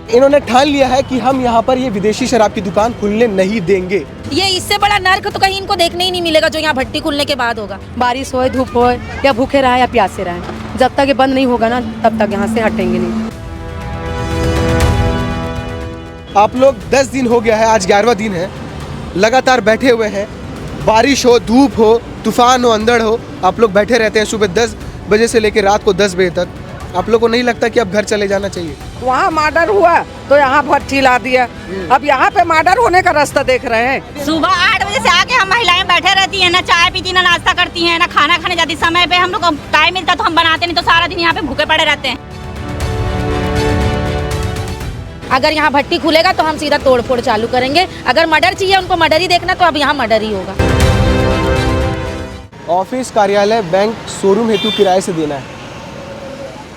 इन्होंने ठान लिया है कि हम यहाँ पर ये विदेशी शराब की दुकान खुलने नहीं देंगे। ये इससे बड़ा नर्क तो कहीं इनको देखने ही नहीं मिलेगा जो यहाँ भट्टी खुलने के बाद होगा। बारिश हो धूप हो या भूखे रहे या प्यासे रहे, जब तक ये बंद नहीं होगा ना तब तक यहाँ से हटेंगे नहीं। आप लोग 10 दिन हो गया है, आज 11वां दिन है, लगातार बैठे हुए हैं। बारिश हो, धूप हो, तूफान हो, अंधड़ हो, आप लोग बैठे रहते हैं सुबह 10 बजे से लेकर रात को 10 बजे तक। आप लोग को नहीं लगता कि अब घर चले जाना चाहिए? वहाँ मर्डर हुआ तो यहाँ भट्टी ला दिया, अब यहाँ पे मर्डर होने का रास्ता देख रहे हैं। सुबह 8 बजे से आके हम महिलाएं बैठे रहती हैं, ना चाय पीती, ना नाश्ता करती हैं, ना खाना खाने जाती। समय पे हम लोग को टाइम मिलता तो हम बनाते, नहीं तो सारा दिन यहाँ पे भूखे पड़े रहते हैं। अगर यहाँ भट्टी खुलेगा तो हम सीधा तोड़फोड़ चालू करेंगे। अगर मर्डर चाहिए उनको मर्डर ही देखना तो अब यहाँ मर्डर ही होगा। ऑफिस, कार्यालय, बैंक, शोरूम हेतु किराए से देना है।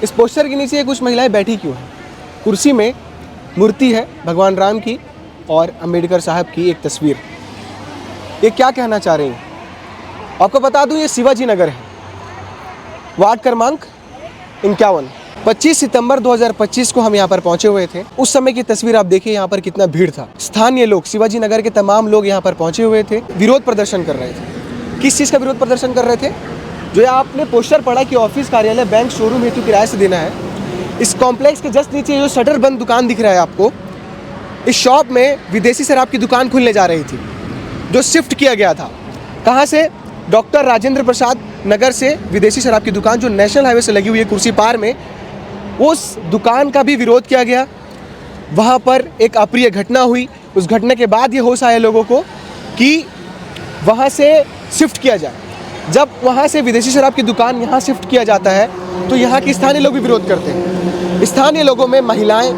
इस पोस्टर के नीचे कुछ महिलाएं बैठी क्यों हैं? कुर्सी में मूर्ति है भगवान राम की और अंबेडकर साहब की एक तस्वीर। ये क्या कहना चाह रही हैं? आपको बता दूं ये शिवाजी नगर है, वार्ड क्रमांक 51। 25 सितंबर 2025 को हम यहाँ पर पहुंचे हुए थे। उस समय की तस्वीर आप देखिए, यहाँ पर कितना भीड़ था। स्थानीय लोग, शिवाजी नगर के तमाम लोग यहाँ पर पहुंचे हुए थे, विरोध प्रदर्शन कर रहे थे। किस चीज़ का विरोध प्रदर्शन कर रहे थे? जो आपने पोस्टर पढ़ा कि ऑफिस, कार्यालय, बैंक, शोरूम हेतु किराए से देना है। इस कॉम्प्लेक्स के जस्ट नीचे जो शटर बंद दुकान दिख रहा है आपको, इस शॉप में विदेशी शराब की दुकान खुलने जा रही थी, जो शिफ्ट किया गया था। कहाँ से? डॉक्टर राजेंद्र प्रसाद नगर से विदेशी शराब की दुकान जो नेशनल हाईवे से लगी हुई है कुर्सी पार में, उस दुकान का भी विरोध किया गया। वहाँ पर एक अप्रिय घटना हुई। उस घटना के बाद ये होश आया लोगों को कि वहाँ से शिफ्ट किया जाए। जब वहाँ से विदेशी शराब की दुकान यहाँ शिफ्ट किया जाता है तो यहाँ के स्थानीय लोग भी विरोध करते हैं। स्थानीय लोगों में महिलाएं,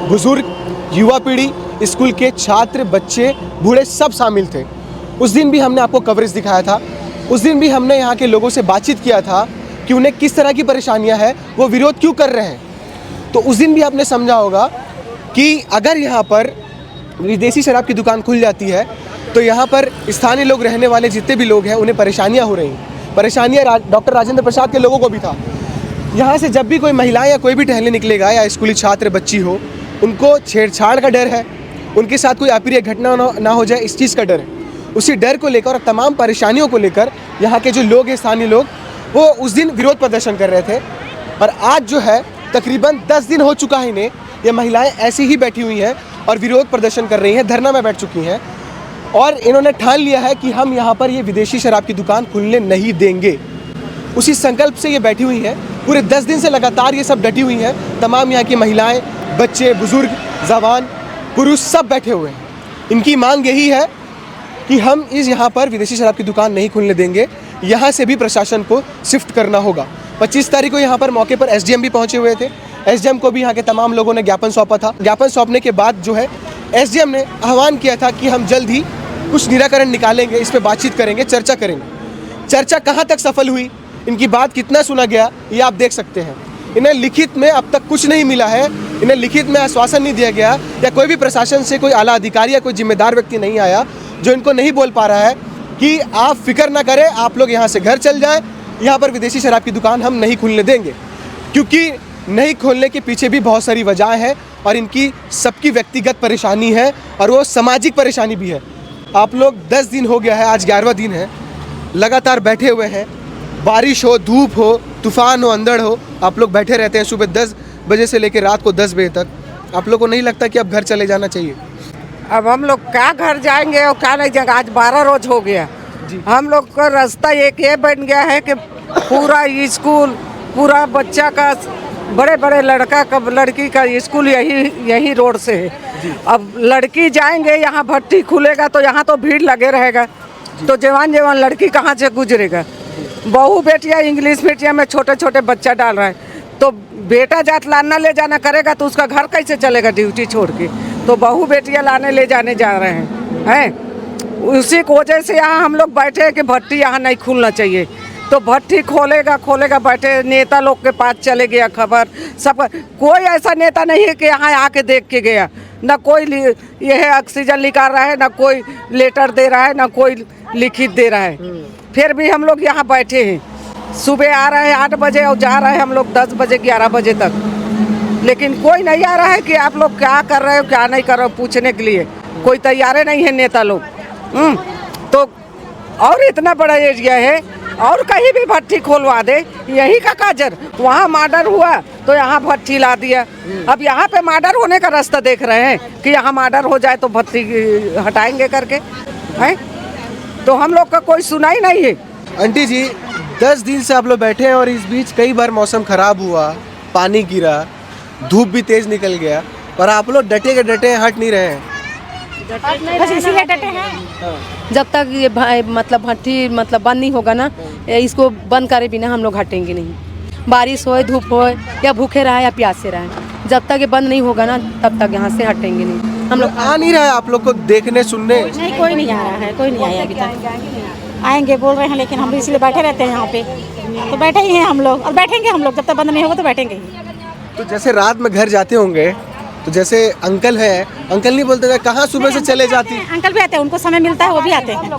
बुजुर्ग, युवा पीढ़ी, स्कूल के छात्र, बच्चे, बूढ़े सब शामिल थे। उस दिन भी हमने आपको कवरेज दिखाया था। उस दिन भी हमने यहाँ के लोगों से बातचीत किया था कि उन्हें किस तरह की परेशानियाँ हैं, वो विरोध क्यों कर रहे हैं। तो उस दिन भी आपने समझा होगा कि अगर यहाँ पर विदेशी शराब की दुकान खुल जाती है तो यहाँ पर स्थानीय लोग, रहने वाले जितने भी लोग हैं, उन्हें परेशानियाँ हो रही हैं। परेशानियाँ डॉक्टर राजेंद्र प्रसाद के लोगों को भी था। यहाँ से जब भी कोई महिला या कोई भी टहलने निकलेगा या स्कूली छात्र, बच्ची हो, उनको छेड़छाड़ का डर है, उनके साथ कोई अप्रिय घटना ना हो जाए, इस चीज़ का डर है। उसी डर को लेकर और तमाम परेशानियों को लेकर यहाँ के जो लोग हैं, स्थानीय लोग, वो उस दिन विरोध प्रदर्शन कर रहे थे। और आज जो है तकरीबन 10 दिन हो चुका है इन्हें, ये महिलाएं ऐसी ही बैठी हुई हैं और विरोध प्रदर्शन कर रही हैं, धरना में बैठ चुकी हैं। और इन्होंने ठान लिया है कि हम यहाँ पर ये विदेशी शराब की दुकान खुलने नहीं देंगे। उसी संकल्प से ये बैठी हुई हैं। पूरे 10 दिन से लगातार ये सब डटी हुई हैं। तमाम यहाँ की महिलाएं, बच्चे, बुजुर्ग, जवान, पुरुष सब बैठे हुए हैं। इनकी मांग यही है कि हम यहाँ पर विदेशी शराब की दुकान नहीं खुलने देंगे। यहाँ से भी प्रशासन को शिफ्ट करना होगा। 25 तारीख को यहाँ पर मौके पर एसडीएम भी पहुँचे हुए थे। एसडीएम को भी यहाँ के तमाम लोगों ने ज्ञापन सौंपा था। ज्ञापन सौंपने के बाद जो है एसडीएम ने आह्वान किया था कि हम जल्द ही कुछ निराकरण निकालेंगे, इस पर बातचीत करेंगे, चर्चा करेंगे। चर्चा कहाँ तक सफल हुई, इनकी बात कितना सुना गया, ये आप देख सकते हैं। इन्हें लिखित में अब तक कुछ नहीं मिला है। इन्हें लिखित में आश्वासन नहीं दिया गया, या कोई भी प्रशासन से कोई आला अधिकारी या कोई जिम्मेदार व्यक्ति नहीं आया जो इनको नहीं बोल पा रहा है कि आप फिक्र ना करें, आप लोग यहाँ से घर चल जाएं, यहाँ पर विदेशी शराब की दुकान हम नहीं खुलने देंगे। क्योंकि नहीं खोलने के पीछे भी बहुत सारी वजह है और इनकी सबकी व्यक्तिगत परेशानी है और वो सामाजिक परेशानी भी है। आप लोग 10 दिन हो गया है, आज 11वां दिन है, लगातार बैठे हुए हैं। बारिश हो, धूप हो, तूफान हो, अंधड़ हो, आप लोग बैठे रहते हैं सुबह 10 बजे से लेकर रात को 10 बजे तक। आप लोग को नहीं लगता कि अब घर चले जाना चाहिए? अब हम लोग क्या घर जाएंगे और क्या नहीं जाएंगे। आज 12 रोज हो गया। हम लोग का रास्ता एक ये बन गया है कि पूरा स्कूल, पूरा बच्चा का, बड़े बड़े लड़का का, लड़की का स्कूल यही रोड से है। अब लड़की जाएंगे, यहाँ भट्टी खुलेगा तो यहाँ तो भीड़ लगे रहेगा, तो जवान जवान लड़की कहाँ से गुजरेगा। बहू बेटियाँ इंग्लिश मीडियम में छोटे छोटे बच्चा डाल रहा है, तो बेटा जात लाना ले जाना करेगा तो उसका घर कैसे चलेगा ड्यूटी छोड़ के। तो बहू बेटियाँ लाने ले जाने जा रहे हैं। उसी की वजह से यहाँ हम लोग बैठे हैं कि भट्टी यहाँ नहीं खुलना चाहिए। तो भट्टी खोलेगा बैठे, नेता लोग के पास चले गया खबर सब। कोई ऐसा नेता नहीं है कि यहाँ आके देख के गया। ना कोई यह ऑक्सीजन निकाल रहा है, ना कोई लेटर दे रहा है, ना कोई लिखित दे रहा है। फिर भी हम लोग यहाँ बैठे हैं। सुबह आ रहे हैं 8 बजे और जा रहे हैं हम लोग 10 बजे 11 बजे तक। लेकिन कोई नहीं आ रहा है कि आप लोग क्या कर रहे हो क्या नहीं कर रहे हो पूछने के लिए। कोई तैयार नहीं है नेता लोग। तो और इतना बड़ा एरिया है और कहीं भी भट्टी खोलवा दे, यही का काजर। वहाँ मर्डर हुआ तो यहाँ भट्टी ला दिया। अब यहाँ पे मर्डर होने का रास्ता देख रहे हैं कि यहाँ मर्डर हो जाए तो भट्टी हटाएंगे करके हैं। तो हम लोग का कोई सुनाई नहीं है। आंटी जी 10 दिन से आप लोग बैठे हैं और इस बीच कई बार मौसम खराब हुआ, पानी गिरा, धूप भी तेज निकल गया, पर आप लोग डटे के डटे हट नहीं रहे हैं। बस इसीलिए डटे हैं। जब तक ये मतलब भट्टी मतलब बंद नहीं होगा ना, इसको बंद करे बिना हम लोग हटेंगे नहीं। बारिश होए धूप होए या भूखे रहे या प्यासे रहे, जब तक ये बंद नहीं होगा ना तब तक यहाँ से हटेंगे नहीं। हम लोग आ नहीं रहा है आप लोग को देखने सुनने? नहीं, कोई नहीं आ रहा है, कोई नहीं आया अभी तक। आएंगे बोल रहे हैं लेकिन हम इसलिए बैठे रहते हैं यहाँ पे, तो बैठे ही हैं हम लोग और बैठेंगे हम लोग जब तक बंद नहीं होगा तो बैठेंगे ही। तो जैसे रात में घर जाते होंगे तो जैसे अंकल हैं, अंकल नहीं बोलते थे कहाँ सुबह से चले जाती? अंकल भी आते हैं, उनको समय मिलता है वो भी आते हैं,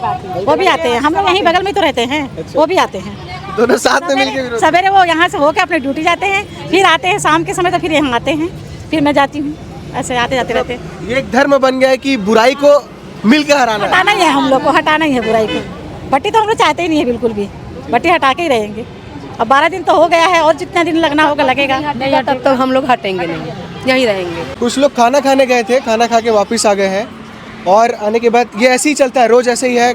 वो भी आते हैं। हम लोग यहीं बगल में तो रहते हैं, वो भी आते हैं। दोनों साथ में मिलकर सवेरे वो यहाँ से होकर अपने ड्यूटी जाते हैं, फिर आते हैं शाम के समय तो फिर यहाँ आते हैं, फिर मैं जाती हूँ। ऐसे आते जाते रहते हैं। ये एक धर्म बन गया है कि बुराई को मिलकर हराना है। हटाना ही है हम लोग को, हटाना ही है बुराई को। भट्टी तो हम लोग चाहते ही नहीं है बिल्कुल भी, भट्टी हटा के ही रहेंगे। अब 12 दिन तो हो गया है और जितना दिन लगना होगा लगेगा। तब तक हम लोग हटेंगे नहीं, यहीं रहेंगे। कुछ लोग खाना खाने गए थे, खाना खा के वापस आ गए हैं और आने के बाद ये ऐसे ही चलता है, रोज ऐसे ही है।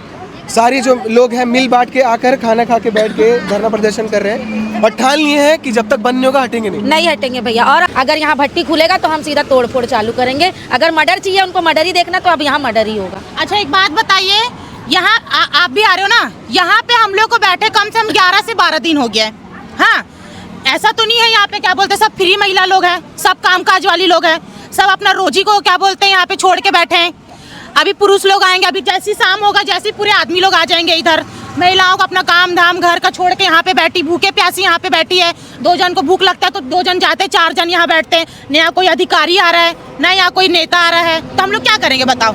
सारी जो लोग हैं मिल बांट के आकर खाना खा के बैठ के धरना प्रदर्शन कर रहे हैं और ठान लिए हैं कि जब तक बंद नहीं होगा हटेंगे नहीं हटेंगे भैया। और अगर यहाँ भट्टी खुलेगा तो हम सीधा तोड़ फोड़ चालू करेंगे। अगर मर्डर चाहिए उनको मर्डर ही देखना तो अब यहाँ मर्डर ही होगा। अच्छा एक बात बताइए, यहाँ आप भी आ रहे हो ना, यहाँ पे हम लोग को बैठे कम से कम 11 से 12 दिन हो गया है। हाँ, ऐसा तो नहीं है यहाँ पे क्या बोलते हैं सब फ्री महिला लोग हैं, सब कामकाज वाली लोग हैं, सब अपना रोजी को क्या बोलते हैं यहाँ पे छोड़ के बैठे हैं। अभी पुरुष लोग आएंगे, अभी जैसी शाम होगा जैसे पूरे आदमी लोग आ जाएंगे इधर। महिलाओं को अपना काम धाम घर का छोड़ के यहाँ पे बैठी, भूखे प्यासी यहाँ पे बैठी है। 2 जन को भूख लगता है तो 2 जन जाते हैं, 4 जन यहाँ बैठते हैं। न यहाँ कोई अधिकारी आ रहा है, ना यहाँ कोई नेता आ रहा है, तो हम लोग क्या करेंगे बताओ?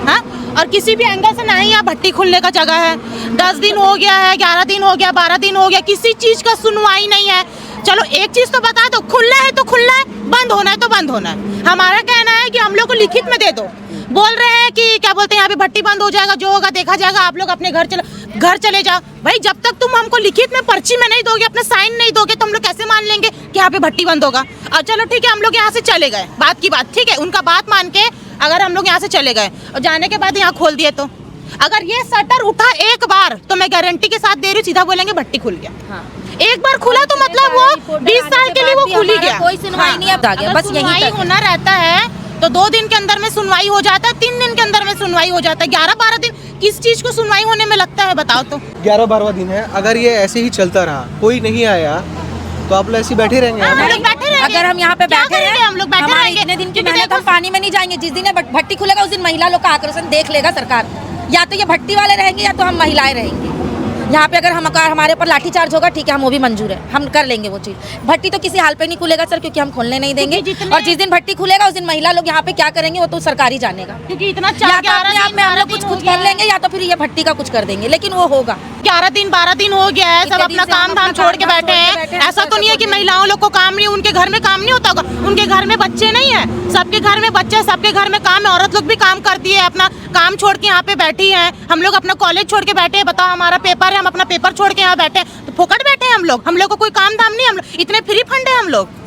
हाँ, और किसी भी एंगल से ना ही यहाँ भट्टी खुलने का जगह है। 10 दिन हो गया है, 11 दिन हो गया, 12 दिन हो गया, किसी चीज का सुनवाई नहीं है। चलो एक चीज तो बता दो, खुलना है तो खुलना है, बंद होना है तो बंद होना है। हमारा कहना है कि हम लोग को लिखित में दे दो। बोल रहे हैं कि क्या बोलते हैं यहाँ पे भट्टी बंद हो जाएगा, जो होगा देखा जाएगा, आप लोग अपने घर चले जाओ। भाई जब तक तुम हमको लिखित में पर्ची में नहीं दोगे, अपना साइन नहीं दोगे, तो हम लोग कैसे मान लेंगे कि यहाँ पे भट्टी बंद होगा? और चलो ठीक है, हम लोग यहाँ से चले गए, बात की बात, ठीक है, उनका बात मान के अगर हम लोग यहाँ से चले गए और जाने के बाद यहाँ खोल दिए, तो अगर ये शटर उठा एक बार तो मैं गारंटी के साथ दे रही हूँ, सीधा बोलेंगे भट्टी खुल गया। हाँ। एक बार खुला तो मतलब वो 20 साल के लिए वो खुल ही गया, कोई सुनवाई नहीं अब आगे, बस यही होना रहता है। तो 2 दिन के अंदर में सुनवाई हो जाता है, 3 दिन के अंदर में सुनवाई हो जाता है, 11-12 दिन किस चीज को सुनवाई होने में लगता है बताओ? तो 11-12 दिन है। अगर ये ऐसे ही चलता रहा, कोई नहीं आया, तो आप लोग ऐसे बैठे रहेंगे? हम लोग बैठे रहेंगे। अगर हम यहाँ पे बैठे रहेंगे, हम लोग बैठे रहेंगे। इतने दिन की मेहनत हम पानी में नहीं जाएंगे। जिस दिन भट्टी खुलेगा उस दिन महिला लोग का आक्रोशन देख लेगा सरकार। या तो ये भट्टी वाले रहेंगे या तो हम महिलाएं रहेंगी। यहाँ पे अगर हमारे ऊपर लाठीचार्ज होगा, ठीक है, हम वो भी मंजूर है, हम कर लेंगे वो चीज़। भट्टी तो किसी हाल पे नहीं खुलेगा सर, क्योंकि हम खोलने नहीं देंगे। और जिस दिन भट्टी खुलेगा उस दिन महिला लोग यहाँ पे क्या करेंगे वो तो सरकार ही जानेगा, क्योंकि इतना हम लोग कुछ कर लेंगे या तो फिर ये भट्टी का कुछ कर देंगे, लेकिन वो होगा। 11-12 दिन हो गया है, सब अपना काम धाम छोड़ के बैठे हैं। ऐसा तो नहीं है कि महिलाओं लोग को काम नहीं, उनके घर में काम नहीं होता होगा, उनके घर में बच्चे नहीं है, सबके घर में बच्चे, सबके घर में काम है। औरत लोग भी काम करती है, अपना काम छोड़ के यहाँ पे बैठी है। हम लोग अपना कॉलेज छोड़ के बैठे हैं, बताओ हमारा पेपर है, हम अपना पेपर छोड़ के यहाँ बैठे हैं, तो फोकट बैठे हैं हम लोग को कोई काम धाम नहीं, हम लोग इतने फ्री फंड है हम लोग।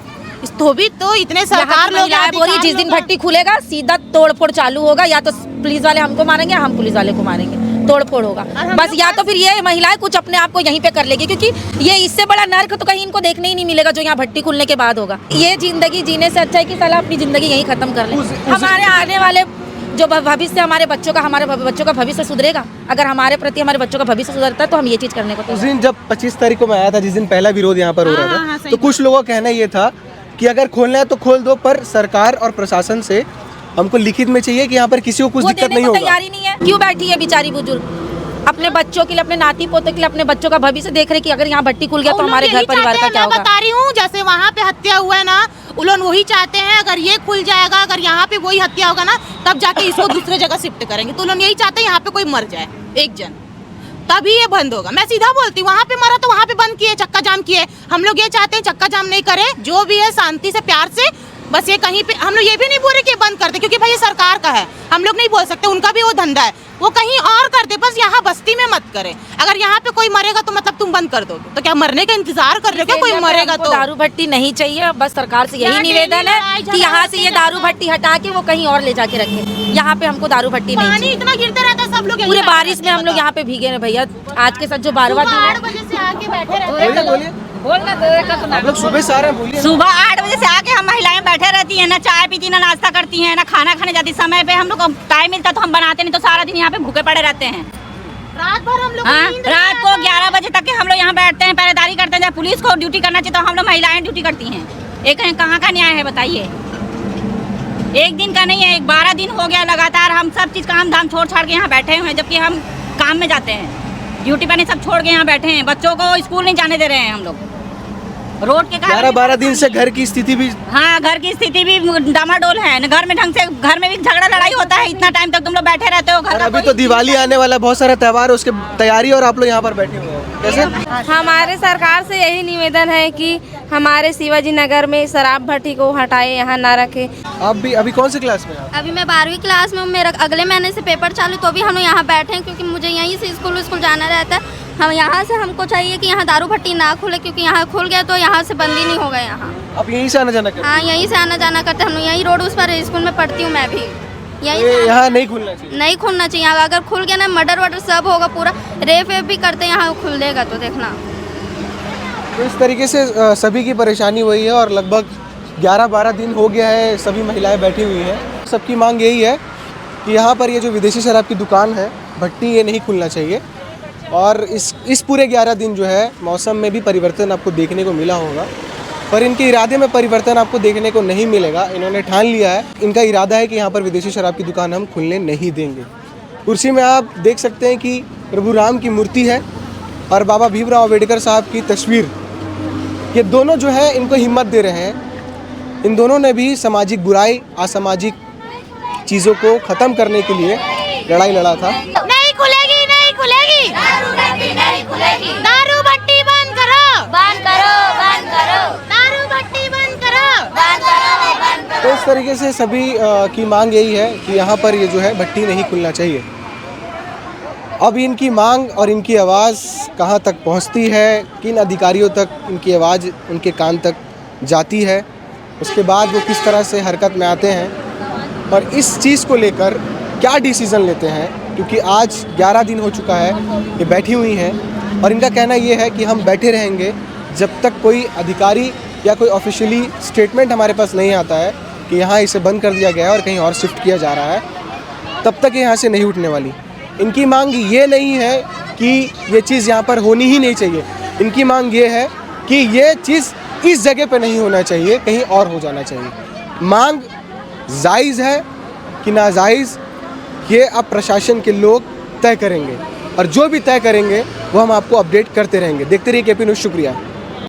तो भी तो इतने सरकार लोग बोली जिस दिन भट्टी खुलेगा सीधा तोड़ फोड़ चालू होगा, या तो पुलिस वाले हमको मारेंगे, हम पुलिस वाले को मारेंगे, तोड़ फोड़ होगा बस। या तो फिर ये महिलाएं कुछ अपने आप को यहीं पे कर लेगी, क्योंकि ये इससे बड़ा नर्क तो कहीं इनको देखने ही नहीं मिलेगा जो यहाँ भट्टी खुलने के बाद होगा। ये जिंदगी जीने से अच्छा है कि साला अपनी जिंदगी यहीं खत्म कर ले। हमारे आने वाले जो भविष्य, हमारे बच्चों का भविष्य सुधरेगा। अगर हमारे प्रति हमारे बच्चों का भविष्य सुधरता है तो हम ये चीज करने को। उस दिन जब 25 तारीख को मैं आया था, जिस दिन पहला विरोध यहाँ पर हो रहा था, तो कुछ लोगों का कहना ये था कि अगर खोलना है तो खोल दो, पर सरकार और प्रशासन से हमको लिखित में चाहिए कि यहाँ पर किसी को कुछ दिक्कत नहीं होगा। तैयारी नहीं है, क्यों बैठी है बेचारी बुजुर्ग अपने बच्चों के लिए, अपने नाती पोते के लिए, अपने बच्चों का भविष्य देख रहे कि अगर यहाँ भट्टी खुल गया तो हमारे घर परिवार का क्या होगा। बता रही हूँ, जैसे वहाँ पे हत्या हुआ है ना, उन लोग वही चाहते हैं अगर ये खुल जाएगा, अगर यहाँ पे वही हत्या होगा ना, तब जाके इसको दूसरे जगह शिफ्ट करेंगे। तो उन लोग यही चाहते हैं यहाँ पे कोई मर जाए एक जन, तभी ये बंद होगा। मैं सीधा बोलती हूँ, वहाँ पे मरा तो वहाँ पे बंद किए, चक्का जाम किए। हम लोग ये चाहते हैं चक्का जाम नहीं करे, जो भी है शांति से प्यार से, बस ये कहीं पे हम लोग ये भी नहीं बोल रहे कि बंद कर दे, क्योंकि भाई ये सरकार का है, हम लोग नहीं बोल सकते, उनका भी वो धंधा है, वो कहीं और कर दे, बस यहाँ बस्ती में मत करे। अगर यहाँ पे कोई मरेगा तो मतलब तुम बंद कर दो, तो क्या मरने का इंतजार कर रहे हो क्या? कोई मरेगा तो दारू भट्टी नहीं चाहिए। बस सरकार से यही निवेदन है कि यहाँ से ये दारू भट्टी हटा के वो कहीं और ले जाके रखे। यहाँ पे हमको दारू भट्टी नहीं पानी चाहिए। इतना गिरता रहता है, सब लोग पूरे बारिश में हम लोग यहाँ पे भीगे ना भैया। आज के साथ जो 12वां दिन 8 बजे से आके बैठे रहते हैं। बोलिए आप लोग सुबह से आ रहे हैं, बोलिए। सुबह 8 बजे से आके हम महिलाएं बैठे रहती हैं, ना चाय पीती, ना नाश्ता करती हैं, ना खाना खाने जाती। समय पे हम लोग को टाइम मिलता तो हम बनाते, नहीं तो सारा दिन यहाँ पे भूखे पड़े रहते हैं। रात भर हम लोग हाँ, रात को 11 बजे तक के हम लोग यहाँ बैठते हैं, पहरेदारी करते हैं। जब पुलिस को ड्यूटी करना चाहिए तो हम लोग महिलाएं ड्यूटी करती हैं। एक कहाँ का न्याय है बताइए? एक दिन का नहीं है, 12 दिन हो गया लगातार हम सब चीज़ काम धाम छोड़ छाड़ के यहाँ बैठे हुए हैं, जबकि हम काम में जाते हैं। ड्यूटी पर नहीं, सब छोड़ के यहाँ बैठे हैं। बच्चों को स्कूल नहीं जाने दे रहे हैं हम लोग, रोड के 11-12 दिन से घर की स्थिति भी, हाँ, घर की स्थिति भी डामाडोल है न। घर में ढंग से, घर में भी झगड़ा लड़ाई होता है। इतना टाइम तक तुम लोग बैठे रहते हो घर और का अभी कोई- तो दिवाली आने वाला, बहुत सारा त्योहार है, उसके तैयारी, और आप लोग यहाँ पर बैठे हुए हैं कैसे? हमारे सरकार से यही निवेदन है कि हमारे शिवाजी नगर में शराब भट्टी को हटाए, यहाँ ना रखे। आप भी अभी कौन से क्लास में हैं? अभी मैं 12वीं क्लास में हूँ, मेरा अगले महीने से पेपर चालू, तो भी हम यहाँ बैठे हैं क्योंकि मुझे यहीं से स्कूल जाना रहता है। हम यहाँ से, हमको चाहिए कि यहाँ दारू भट्टी ना खुले, क्योंकि यहाँ खुल गया तो यहाँ से बंद ही नहीं होगा यहाँ। आप यहीं से आना जाना करते हाँ, यहीं से आना जाना करते हैं हम। यहीं रोड उस पर स्कूल में पढ़ती हूँ मैं भी। यहीं हैं? से यहाँ नहीं खुलना चाहिए। नहीं खुलना चाहिए। अगर खुल गया ना, मर्डर वर्डर सब होगा, पूरा रेप वेप भी करते हैं, यहाँ खुलेगा तो देखना। तो इस तरीके से सभी की परेशानी वही है, और लगभग 11-12 दिन हो गया है, सभी महिलाएं बैठी हुई हैं। सबकी मांग यही है कि यहाँ पर ये जो विदेशी शराब की दुकान है, भट्टी, ये नहीं खुलना चाहिए। और इस पूरे 11 दिन जो है मौसम में भी परिवर्तन आपको देखने को मिला होगा, पर इनके इरादे में परिवर्तन आपको देखने को नहीं मिलेगा। इन्होंने ठान लिया है, इनका इरादा है कि यहाँ पर विदेशी शराब की दुकान हम खुलने नहीं देंगे। कुर्सी में आप देख सकते हैं कि प्रभु राम की मूर्ति है और बाबा भीमराव अम्बेडकर साहब की तस्वीर। ये दोनों जो है इनको हिम्मत दे रहे हैं। इन दोनों ने भी सामाजिक बुराई, असामाजिक चीज़ों को ख़त्म करने के लिए लड़ाई लड़ा था। नहीं खुलेगी, नहीं खुलेगी, दारू भट्टी नहीं खुलेगी, दारू भट्टी बंद करो, बंद करो, बंद करो, दारू भट्टी बंद करो, बंद करो, बंद करो। तो इस तरीके से सभी की मांग यही है कि यहाँ पर ये जो है भट्टी नहीं खुलना चाहिए। अब इनकी मांग और इनकी आवाज़ कहाँ तक पहुँचती है, किन अधिकारियों तक इनकी आवाज़ उनके कान तक जाती है, उसके बाद वो किस तरह से हरकत में आते हैं और इस चीज़ को लेकर क्या डिसीज़न लेते हैं, क्योंकि आज 11 दिन हो चुका है ये बैठी हुई हैं और इनका कहना ये है कि हम बैठे रहेंगे जब तक कोई अधिकारी या कोई ऑफिशियली स्टेटमेंट हमारे पास नहीं आता है कि यहाँ इसे बंद कर दिया गया है और कहीं और शिफ्ट किया जा रहा है, तब तक ये यहाँ से नहीं उठने वाली। इनकी मांग ये नहीं है कि ये चीज़ यहाँ पर होनी ही नहीं चाहिए, इनकी मांग ये है कि ये चीज़ इस जगह पे नहीं होना चाहिए, कहीं और हो जाना चाहिए। मांग जायज़ है कि नाजायज़, ये अब प्रशासन के लोग तय करेंगे और जो भी तय करेंगे वो हम आपको अपडेट करते रहेंगे। देखते रहिए केपी न्यूज़। शुक्रिया।